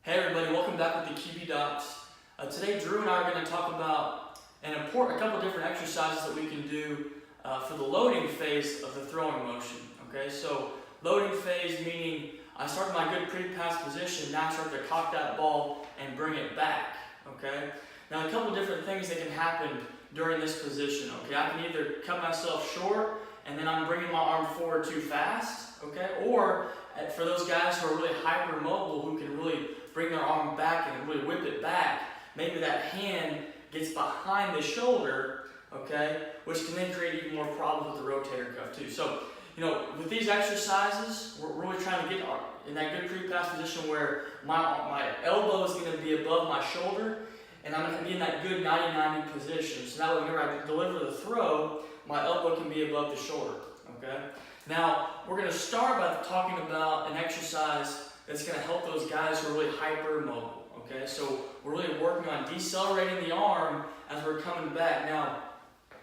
Hey everybody, welcome back with the QB Docs. Today Drew and I are going to talk about a couple different exercises that we can do for the loading phase of the throwing motion. Okay, so loading phase meaning I start in my good pre-pass position, now I start to cock that ball and bring it back. Okay, now a couple different things that can happen during this position. Okay, I can either cut myself short and then I'm bringing my arm forward too fast. Okay, or for those guys who are really hyper mobile, who can really bring their arm back and really whip it back, maybe that hand gets behind the shoulder, okay, which can then create even more problems with the rotator cuff too. So, with these exercises, we're really trying to get in that good pre-pass position where my elbow is going to be above my shoulder, and I'm going to be in that good 90-90 position. So that way, whenever I deliver the throw, my elbow can be above the shoulder, okay? Now, we're going to start by talking about an exercise that's going to help those guys who are really hypermobile, okay? So we're really working on decelerating the arm as we're coming back. Now,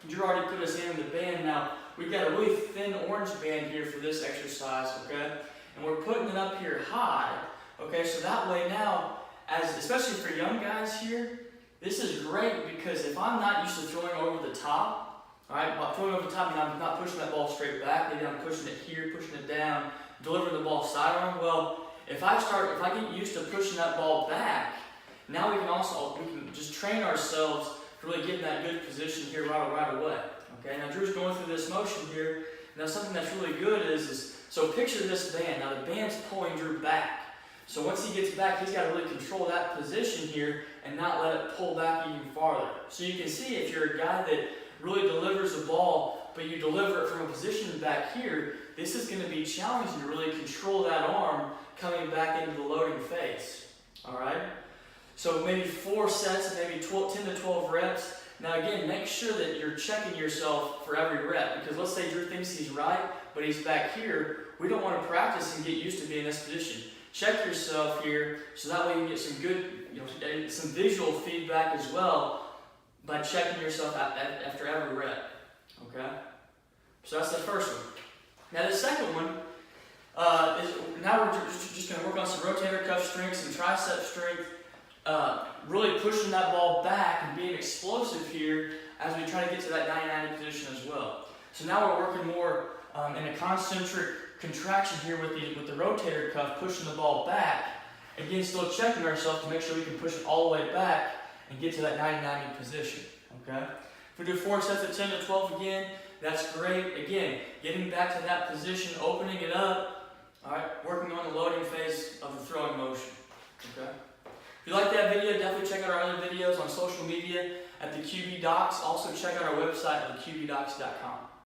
Drew already put us in the band. Now, we've got a really thin orange band here for this exercise, okay? And we're putting it up here high, okay? So that way now, especially for young guys here, this is great because if I'm not used to throwing over the top, all right, by throwing over the top, I'm not pushing that ball straight back. Maybe I'm pushing it here, pushing it down, delivering the ball sidearm. Well, if I get used to pushing that ball back, now we can just train ourselves to really get in that good position here right away. Okay, now Drew's going through this motion here. Now something that's really good is so picture this band. Now the band's pulling Drew back. So once he gets back, he's got to really control that position here and not let it pull back even farther. So you can see if you're a guy that really delivers the ball, but you deliver it from a position back here, this is going to be challenging to really control that arm coming back into the loading phase. All right? So maybe 4 sets of maybe 10 to 12 reps. Now again, make sure that you're checking yourself for every rep, because let's say Drew thinks he's right, but he's back here. We don't want to practice and get used to being in this position. Check yourself here, so that way you can get some good, some visual feedback as well by checking yourself after every rep. Okay? So that's the first one. Now the second one is now we're just going to work on some rotator cuff strength, some tricep strength, really pushing that ball back and being explosive here as we try to get to that 90-90 position as well. So now we're working more in a concentric contraction here with the rotator cuff, pushing the ball back. Again, still checking ourselves to make sure we can push it all the way back and get to that 90-90 position. Okay? If we do 4 sets of 10 to 12 again, that's great. Again, getting back to that position, opening it up, all right, working on the loading phase of the throwing motion. Okay? If you like that video, definitely check out our other videos on social media at the QB Docs. Also check out our website at theqbdocs.com.